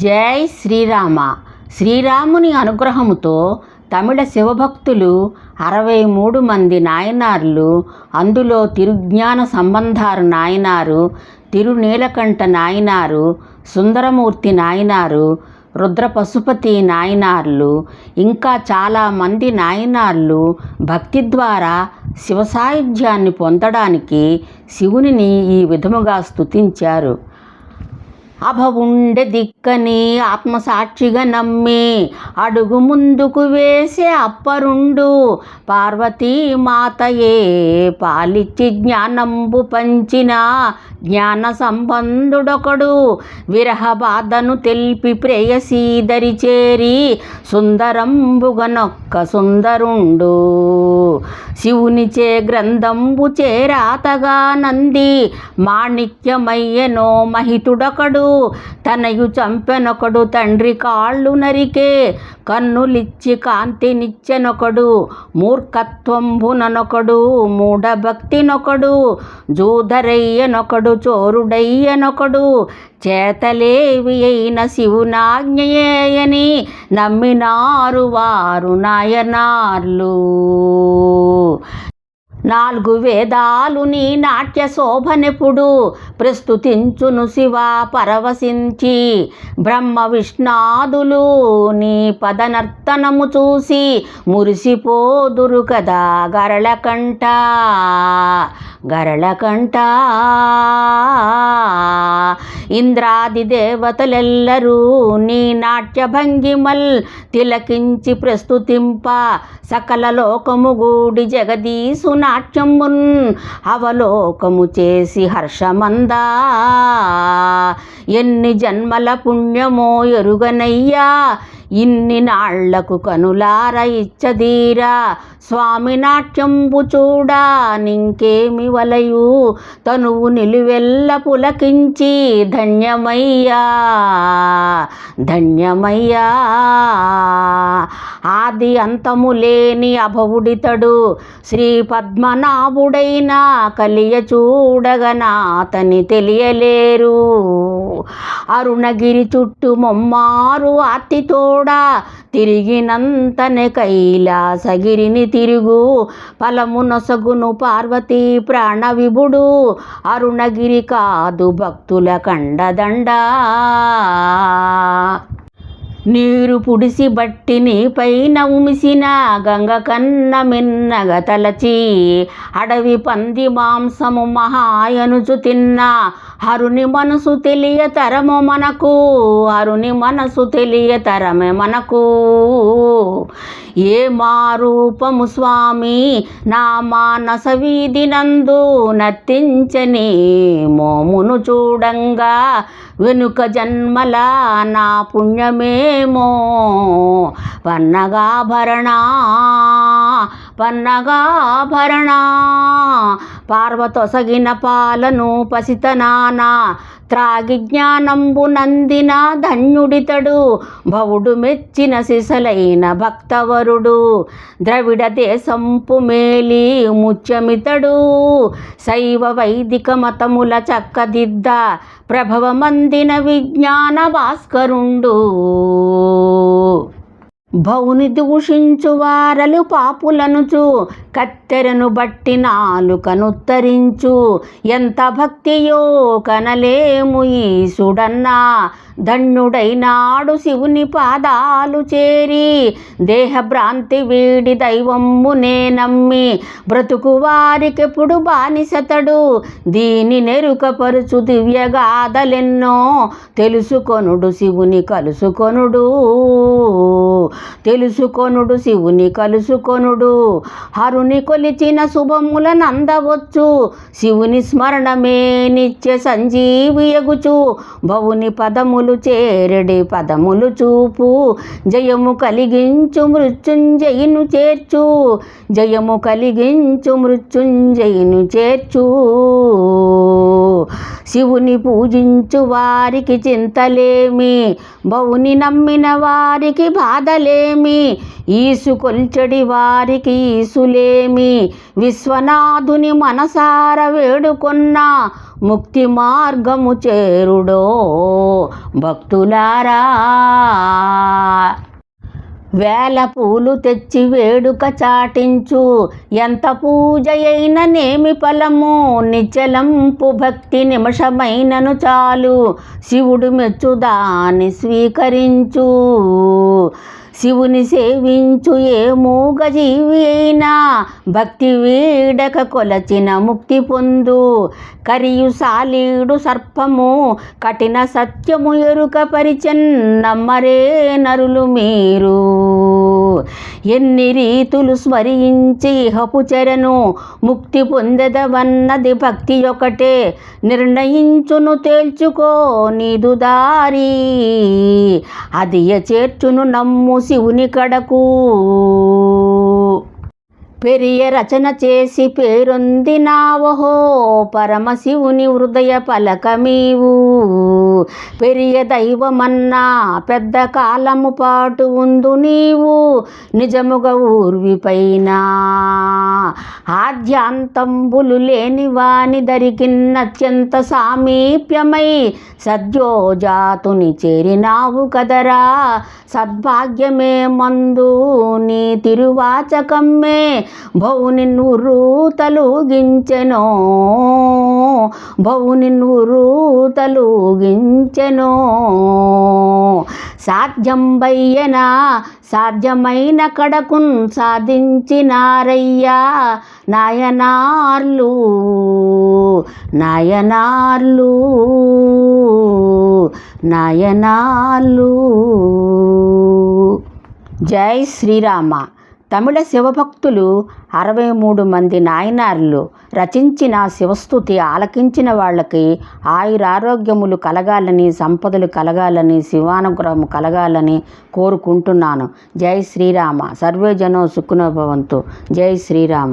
జై శ్రీరామ. శ్రీరాముని అనుగ్రహముతో తమిళ శివభక్తులు 63 మంది నాయనార్లు, అందులో తిరుజ్ఞాన సంబంధారు నాయనారు, తిరునీలకంఠ నాయనారు, సుందరమూర్తి నాయనారు, రుద్ర పశుపతి నాయనార్లు, ఇంకా చాలామంది నాయనార్లు భక్తి ద్వారా శివ సాయుధ్యాన్ని పొందడానికి శివునిని ఈ విధముగా స్తుతించారు. అభవుండె దిక్కని ఆత్మసాక్షిగా నమ్మి అడుగు ముందుకు వేసే అప్పరుండు పార్వతీమాతయే పాలిచ్చి జ్ఞానంబు పంచిన జ్ఞాన సంబంధుడొకడు విరహ బాధను తెల్పి ప్రేయసీదరి చేరి సుందరంబుగనొక్క సుందరుండు శివునిచే గ్రంథంబు చేరాతగా నంది మాణిక్యమయ్యనో మహితుడొకడు తనయు చంపెనొకడు తండ్రి కాళ్ళు నరికే కన్నులిచ్చి కాంతినిచ్చెనొకడు మూర్ఖత్వంబునొకడు మూఢభక్తినొకడు జూదరయ్యనొకడు చోరుడయ్యనొకడు చేతలేవి అయిన శివునాజ్ఞయేయని నమ్మినారు వారు నాయనార్లు. 4 వేదాలు నీ నాట్య శోభనెప్పుడు ప్రస్తుతించును శివ పరవశించి బ్రహ్మ విష్ణాదులు నీ పదనర్తనము చూసి మురిసిపోదురు కదా గరళకంఠ ఇంద్రాది దేవతలెల్లరూ నీ నాట్య భంగిమల్ తిలకించి ప్రస్తుతింప సకల లోకము గూడి జగదీసు నాట్యమున్ అవలోకము చేసి హర్షమందా ఎన్ని జన్మల పుణ్యమో ఎరుగనయ్యా ఇన్ని నాళ్లకు కనులార ఇచ్చదీరా స్వామి నాట్యంబు చూడా నింకేమి వలయు తనువు నిలువెల్ల పులకించి ధన్యమయ్యా ధన్యమయ్యా. ఆది అంతము లేని అభవుడితడు శ్రీ పద్మనాభుడైన కలియ చూడగనాతని తెలియలేరు అరుణగిరి చుట్టూ మొమ్మారు ఆర్తితోడా తిరిగినంతనే కైలాసగిరిని తిరుగు ఫలమునొసగును పార్వతీ ప్రాణ విభుడు అరుణగిరి కాదు భక్తుల కండదండ నీరు పుడిసి బట్టి నీ పైన ఉమిసిన గంగ కన్న మిన్నగ తలచి అడవి పంది మాంసము మహాయనుచు తిన్న హరుని మనసు తెలియతరము మనకు హరుని మనసు తెలియతరమే మనకు ఏ మారూపము స్వామి నా మానస వీధి నందు నర్తించని మోమును చూడంగా వెనుక జన్మల నా పుణ్యమేమో పన్నగాభరణ పార్వతొసగిన పాలను పసితనాన త్రాగి జ్ఞానంబు నందిన ధన్యుడితడు భవుడు మెచ్చిన సిసలైన భక్తవరుడు ద్రవిడ దేశంపు మేలి ముత్యమితడు శైవ వైదిక మతముల చక్కదిద్ద ప్రభవమందిన విజ్ఞాన భాస్కరుండు భౌని దూషించు వారలు పాపులనుచు కత్తెరను బట్టి నాలుకనుత్తరించు ఎంత భక్తియో కనలేము ఈశుడన్నా ధన్యుడైనాడు శివుని పాదాలు చేరి దేహభ్రాంతి వీడి దైవమ్మునే నమ్మి బ్రతుకు వారికెప్పుడు బానిసతడు దీని నెరుకపరుచు దివ్యగాథలెన్నో తెలుసుకొనుడు శివుని కలుసుకొనుడు శివుని కలుసుకొనుడు హరుని కొలిచిన శుభములనందవచ్చు శివుని స్మరణమే నిత్య సంజీవి ఎగుచు భవుని పదములు చేరడి పదములు చూపు జయము కలిగించు మృత్యుంజయును చేర్చు జయము కలిగించు మృత్యుంజయును చేర్చు శివుని పూజించు వారికి చింతలేమి భవుని నమ్మిన వారికి బాధలే ఈసులేమి, ఈసు కొల్చెడి వారికి ఈసులేమి. విశ్వనాథుని మనసార వేడుకొన్న ముక్తి మార్గము చేరుడో భక్తులారా. వేల పూలు తెచ్చి వేడుక చాటించు, ఎంత పూజయైన నేమి ఫలము. నిశ్చలంపు భక్తి నిమిషమైనను చాలు, శివుడు మెచ్చుదాని స్వీకరించు. శివుని సేవించు ఏ మూగజీవి అయినా, భక్తి వీడక కొలచిన ముక్తి పొందు. కరియు సాలీడు సర్పము కఠిన సత్యము ఎరుక పరిచెన్ నమ్మరే నరులు మీరు. ఎన్ని రీతులు స్మరించి హపుచెరను ముక్తి పొందెదవన్నది భక్తి ఒకటే. నిర్ణయించును తేల్చుకో నీదు దారి, అది చేర్చును నమ్ము శివుని కడకు. పెరియ రచన చేసి పేరొందినావహో పరమశివుని హృదయ పలకమీవు. పెరియ దైవమన్నా పెద్ద కాలము పాటు ఉందు నీవు, నిజముగా ఊర్విపైన. ఆద్యాంతంబులు లేని వాని దరికిన్నత్యంత సామీప్యమై సద్యోజాతుని చేరినావు కదరా. సద్భాగ్యమే మందు నీ తిరువాచకమ్మే భౌనిన్వురు తలుగించెనో, భౌనిన్వురు తలుగించెనో. సాధ్యంబయ్యనా సాధ్యమైన కడకున్ సాధించినారయ్యా నాయనార్లు, నాయనార్లు, నాయనార్లు. జై శ్రీరామ. తమిళ శివభక్తులు 63 మంది నాయనార్లు రచించిన శివస్తుతి ఆలకించిన వాళ్ళకి ఆయురారోగ్యములు కలగాలని, సంపదలు కలగాలని, శివానుగ్రహము కలగాలని కోరుకుంటున్నాను. జై శ్రీరామ. సర్వే జనో సుఖినో భవంతు. జై శ్రీరామ.